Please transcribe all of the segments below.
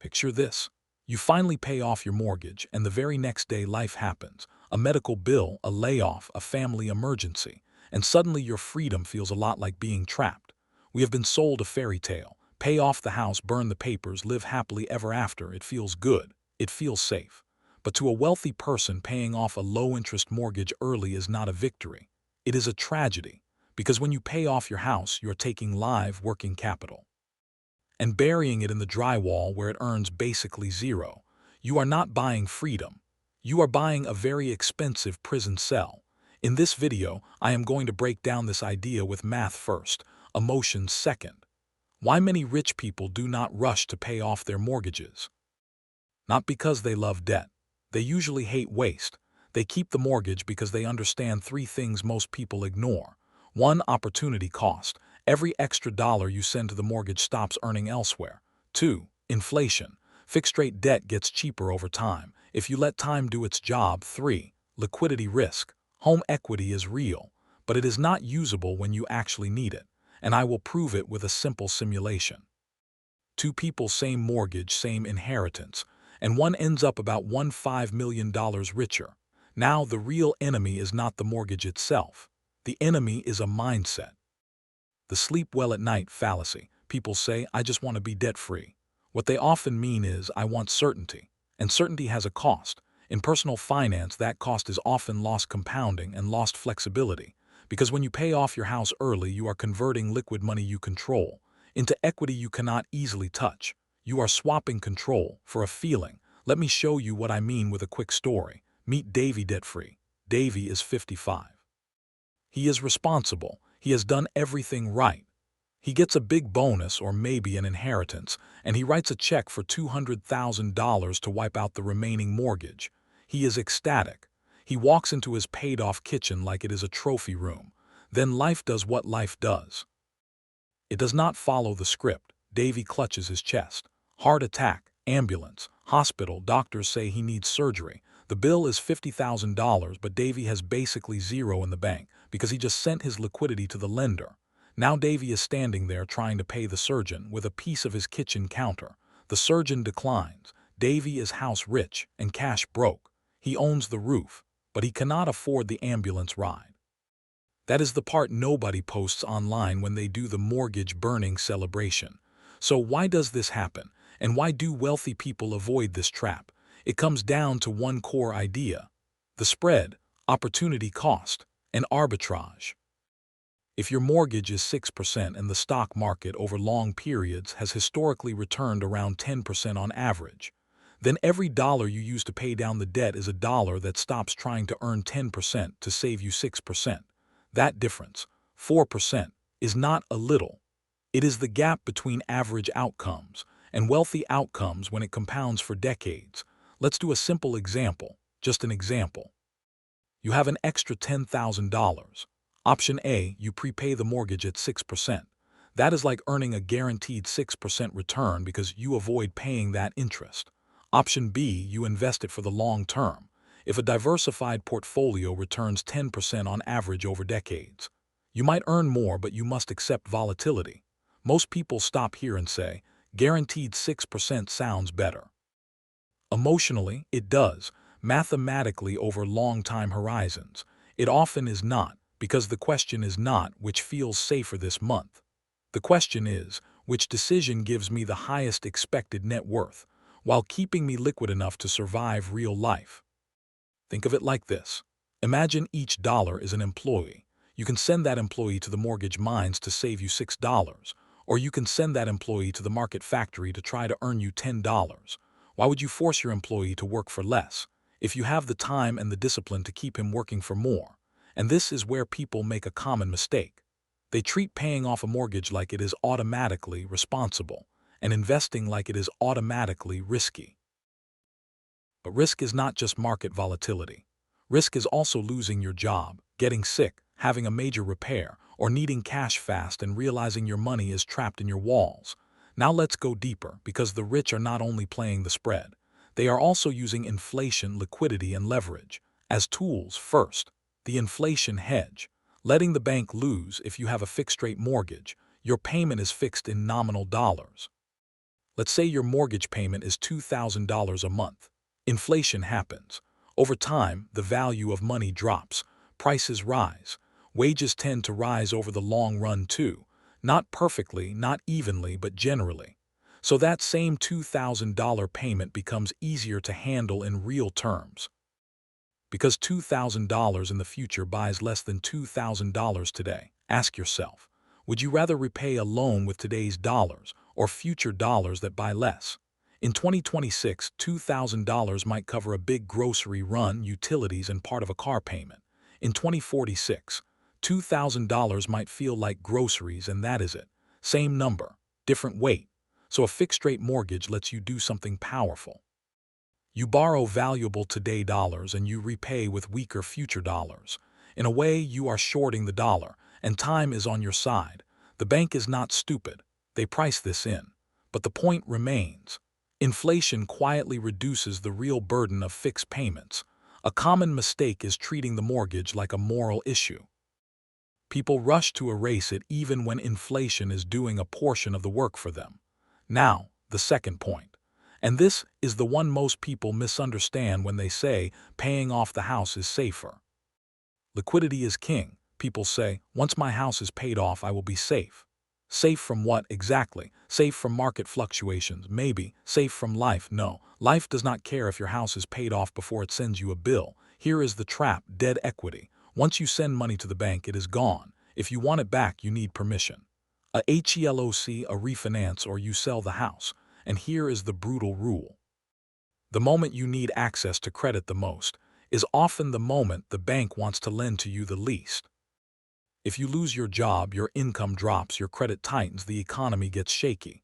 Picture this. You finally pay off your mortgage, and the very next day life happens. A medical bill, a layoff, a family emergency, and suddenly your freedom feels a lot like being trapped. We have been sold a fairy tale. Pay off the house, burn the papers, live happily ever after. It feels good. It feels safe. But to a wealthy person, paying off a low-interest mortgage early is not a victory. It is a tragedy, because when you pay off your house, you're taking live working capital and burying it in the drywall where it earns basically zero. You are not buying freedom. You are buying a very expensive prison cell. In this video, I am going to break down this idea with math first, emotions second. Why many rich people do not rush to pay off their mortgages. Not because they love debt. They usually hate waste. They keep the mortgage because they understand three things most people ignore. 1. Opportunity cost. Every extra dollar you send to the mortgage stops earning elsewhere. 2. Inflation. Fixed-rate debt gets cheaper over time, if you let time do its job. 3. Liquidity risk. Home equity is real, but it is not usable when you actually need it, and I will prove it with a simple simulation. Two people, same mortgage, same inheritance, and one ends up about $5 million richer. Now, the real enemy is not the mortgage itself. The enemy is a mindset. The sleep well at night fallacy. People say, I just want to be debt-free. What they often mean is, I want certainty. And certainty has a cost. In personal finance, that cost is often lost compounding and lost flexibility. Because when you pay off your house early, you are converting liquid money you control into equity you cannot easily touch. You are swapping control for a feeling. Let me show you what I mean with a quick story. Meet Davey, debt-free. Davey is 55. He is responsible. He has done everything right. He gets a big bonus or maybe an inheritance, and he writes a check for $200,000 to wipe out the remaining mortgage. He is ecstatic. He walks into his paid-off kitchen like it is a trophy room. Then life does what life does. It does not follow the script. Davey clutches his chest. Heart attack, ambulance, hospital, doctors say he needs surgery. The bill is $50,000, but Davey has basically zero in the bank because he just sent his liquidity to the lender. Now Davey is standing there trying to pay the surgeon with a piece of his kitchen counter. The surgeon declines. Davey is house rich and cash broke. He owns the roof, but he cannot afford the ambulance ride. That is the part nobody posts online when they do the mortgage burning celebration. So why does this happen? And why do wealthy people avoid this trap? It comes down to one core idea: the spread, opportunity cost, and arbitrage. If your mortgage is 6% and the stock market over long periods has historically returned around 10% on average, then every dollar you use to pay down the debt is a dollar that stops trying to earn 10% to save you 6%. That difference, 4%, is not a little. It is the gap between average outcomes and wealthy outcomes when it compounds for decades. Let's do a simple example, just an example. You have an extra $10,000. Option A, you prepay the mortgage at 6%. That is like earning a guaranteed 6% return because you avoid paying that interest. Option B, you invest it for the long term. If a diversified portfolio returns 10% on average over decades, you might earn more, but you must accept volatility. Most people stop here and say, guaranteed 6% sounds better. Emotionally, it does. Mathematically, over long time horizons, it often is not, because the question is not which feels safer this month. The question is, which decision gives me the highest expected net worth, while keeping me liquid enough to survive real life. Think of it like this. Imagine each dollar is an employee. You can send that employee to the mortgage mines to save you $6, or you can send that employee to the market factory to try to earn you $10. Why would you force your employee to work for less if you have the time and the discipline to keep him working for more? And this is where people make a common mistake. They treat paying off a mortgage like it is automatically responsible, and investing like it is automatically risky. But risk is not just market volatility. Risk is also losing your job, getting sick, having a major repair, or needing cash fast and realizing your money is trapped in your walls. Now let's go deeper, because the rich are not only playing the spread. They are also using inflation, liquidity, and leverage as tools. First, the inflation hedge, letting the bank lose. If you have a fixed-rate mortgage, your payment is fixed in nominal dollars. Let's say your mortgage payment is $2,000 a month. Inflation happens. Over time, the value of money drops. Prices rise. Wages tend to rise over the long run too. Not perfectly, not evenly, but generally. So that same $2,000 payment becomes easier to handle in real terms. Because $2,000 in the future buys less than $2,000 today. Ask yourself, would you rather repay a loan with today's dollars or future dollars that buy less? In 2026, $2,000 might cover a big grocery run, utilities, and part of a car payment. In 2046, $2,000 might feel like groceries, and that is it. Same number, different weight. So a fixed-rate mortgage lets you do something powerful. You borrow valuable today dollars and you repay with weaker future dollars. In a way, you are shorting the dollar, and time is on your side. The bank is not stupid. They price this in. But the point remains. Inflation quietly reduces the real burden of fixed payments. A common mistake is treating the mortgage like a moral issue. People rush to erase it even when inflation is doing a portion of the work for them. Now, the second point. And this is the one most people misunderstand when they say paying off the house is safer. Liquidity is king. People say, once my house is paid off, I will be safe. Safe from what exactly? Safe from market fluctuations, maybe. Safe from life, no. Life does not care if your house is paid off before it sends you a bill. Here is the trap: dead equity. Once you send money to the bank, it is gone. If you want it back, you need permission. A HELOC, a refinance, or you sell the house. And here is the brutal rule. The moment you need access to credit the most is often the moment the bank wants to lend to you the least. If you lose your job, your income drops, your credit tightens, the economy gets shaky.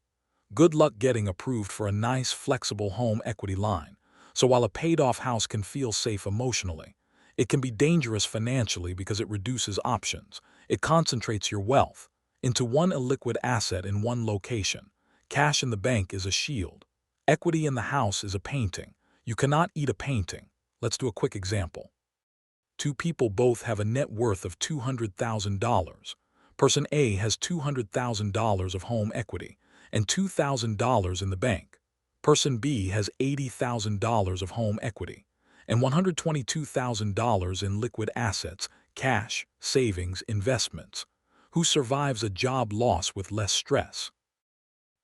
Good luck getting approved for a nice, flexible home equity line. So while a paid-off house can feel safe emotionally, it can be dangerous financially because it reduces options. It concentrates your wealth into one illiquid asset in one location. Cash in the bank is a shield. Equity in the house is a painting. You cannot eat a painting. Let's do a quick example. Two people both have a net worth of $200,000. Person A has $200,000 of home equity and $2,000 in the bank. Person B has $80,000 of home equity and $122,000 in liquid assets, cash, savings, investments. Who survives a job loss with less stress?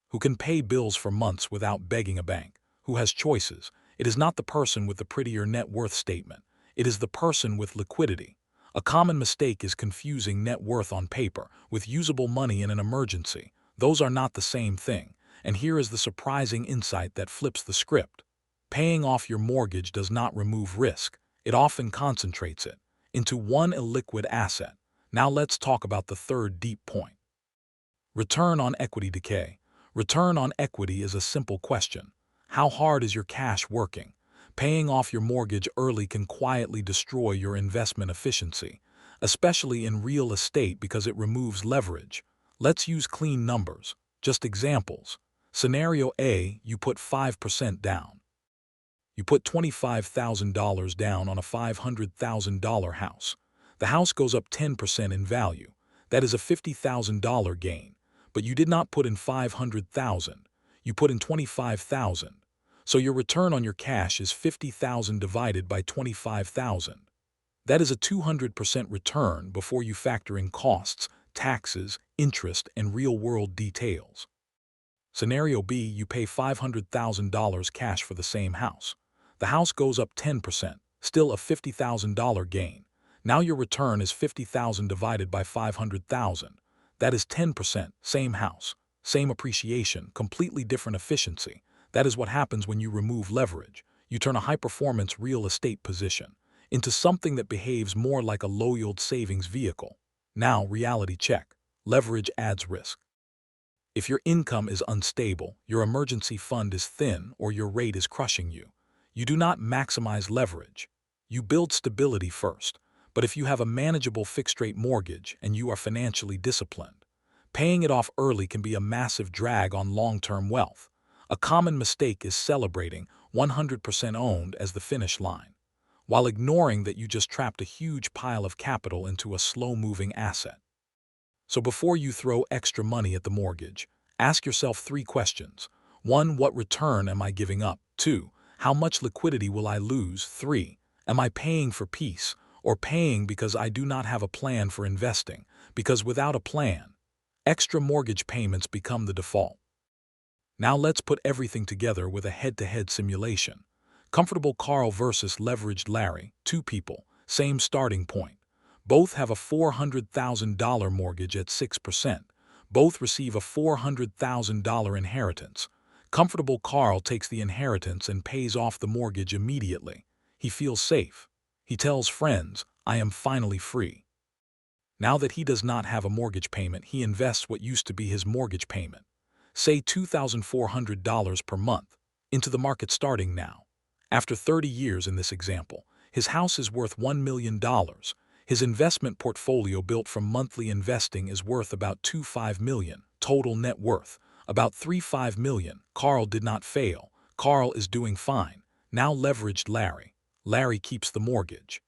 Who can pay bills for months without begging a bank? Who has choices? It is not the person with the prettier net worth statement. It is the person with liquidity. A common mistake is confusing net worth on paper with usable money in an emergency. Those are not the same thing. And here is the surprising insight that flips the script. Paying off your mortgage does not remove risk. It often concentrates it into one illiquid asset. Now let's talk about the third deep point. Return on equity decay. Return on equity is a simple question. How hard is your cash working? Paying off your mortgage early can quietly destroy your investment efficiency, especially in real estate because it removes leverage. Let's use clean numbers, just examples. Scenario A, you put 5% down. You put $25,000 down on a $500,000 house. The house goes up 10% in value. That is a $50,000 gain. But you did not put in $500,000. You put in $25,000. So your return on your cash is $50,000 divided by $25,000. That is a 200% return before you factor in costs, taxes, interest, and real-world details. Scenario B, you pay $500,000 cash for the same house. The house goes up 10%, still a $50,000 gain. Now your return is $50,000 divided by $500,000. That is 10%, same house, same appreciation, completely different efficiency. That is what happens when you remove leverage. You turn a high-performance real estate position into something that behaves more like a low-yield savings vehicle. Now, reality check. Leverage adds risk. If your income is unstable, your emergency fund is thin, or your rate is crushing you, you do not maximize leverage. You build stability first. But if you have a manageable fixed-rate mortgage and you are financially disciplined, paying it off early can be a massive drag on long-term wealth. A common mistake is celebrating 100% owned as the finish line, while ignoring that you just trapped a huge pile of capital into a slow-moving asset. So before you throw extra money at the mortgage, ask yourself 3 questions. 1. What return am I giving up? 2. How much liquidity will I lose? 3. Am I paying for peace, or paying because I do not have a plan for investing? Because without a plan, extra mortgage payments become the default. Now let's put everything together with a head-to-head simulation. Comfortable Carl versus leveraged Larry, 2 people, same starting point. Both have a $400,000 mortgage at 6%. Both receive a $400,000 inheritance. Comfortable Carl takes the inheritance and pays off the mortgage immediately. He feels safe. He tells friends, "I am finally free." Now that he does not have a mortgage payment, he invests what used to be his mortgage payment, say $2,400 per month, into the market starting now. After 30 years in this example, his house is worth $1 million. His investment portfolio built from monthly investing is worth about $25 million. Total net worth, about $35 million. Carl did not fail. Carl is doing fine. Now leveraged Larry. Larry keeps the mortgage.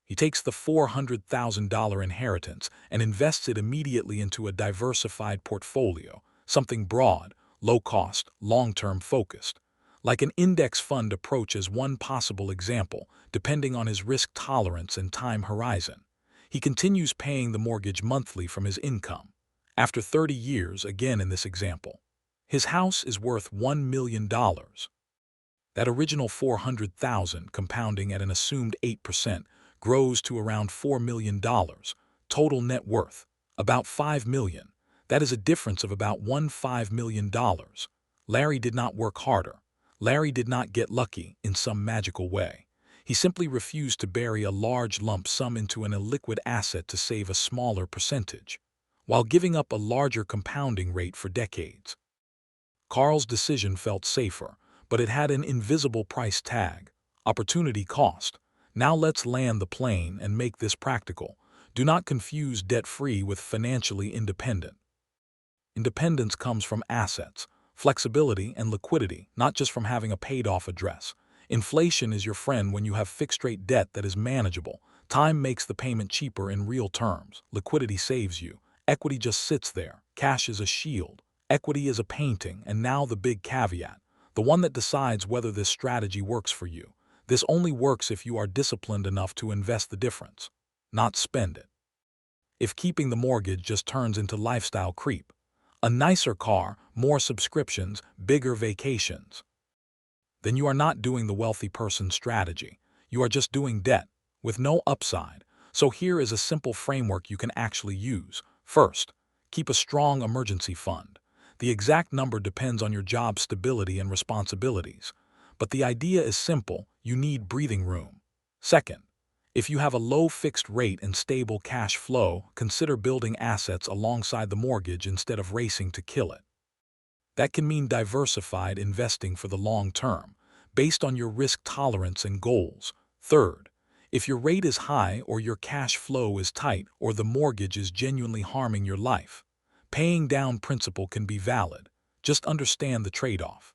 He takes the $400,000 inheritance and invests it immediately into a diversified portfolio, something broad, low-cost, long-term focused. Like an index fund approach as one possible example, depending on his risk tolerance and time horizon. He continues paying the mortgage monthly from his income. After 30 years, again in this example, his house is worth $1 million. That original $400,000, compounding at an assumed 8%, grows to around $4 million. Total net worth, about $5 million. That is a difference of about $15 million. Larry did not work harder. Larry did not get lucky in some magical way. He simply refused to bury a large lump sum into an illiquid asset to save a smaller percentage, while giving up a larger compounding rate for decades. Carl's decision felt safer, but it had an invisible price tag, opportunity cost. Now let's land the plane and make this practical. Do not confuse debt-free with financially independent. Independence comes from assets, flexibility, and liquidity, not just from having a paid-off address. Inflation is your friend when you have fixed-rate debt that is manageable. Time makes the payment cheaper in real terms. Liquidity saves you. Equity just sits there. Cash is a shield. Equity is a painting, and now the big caveat, the one that decides whether this strategy works for you. This only works if you are disciplined enough to invest the difference, not spend it. If keeping the mortgage just turns into lifestyle creep, a nicer car, more subscriptions, bigger vacations, then you are not doing the wealthy person strategy. You are just doing debt, with no upside. So here is a simple framework you can actually use. First, keep a strong emergency fund. The exact number depends on your job stability and responsibilities. But the idea is simple: you need breathing room. Second, if you have a low fixed rate and stable cash flow, consider building assets alongside the mortgage instead of racing to kill it. That can mean diversified investing for the long term, based on your risk tolerance and goals. Third, if your rate is high or your cash flow is tight or the mortgage is genuinely harming your life, paying down principal can be valid. Just understand the trade-off.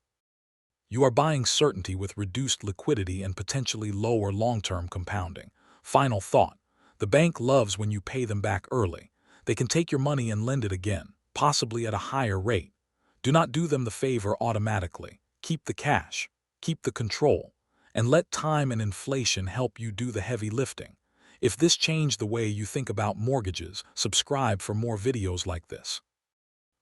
You are buying certainty with reduced liquidity and potentially lower long-term compounding. Final thought: the bank loves when you pay them back early. They can take your money and lend it again, possibly at a higher rate. Do not do them the favor automatically. Keep the cash, keep the control, and let time and inflation help you do the heavy lifting. If this changed the way you think about mortgages, subscribe for more videos like this.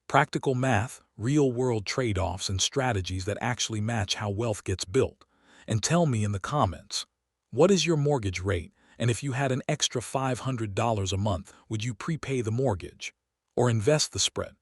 Practical math, real-world trade-offs, and strategies that actually match how wealth gets built. And tell me in the comments, what is your mortgage rate? And if you had an extra $500 a month, would you prepay the mortgage or invest the spread?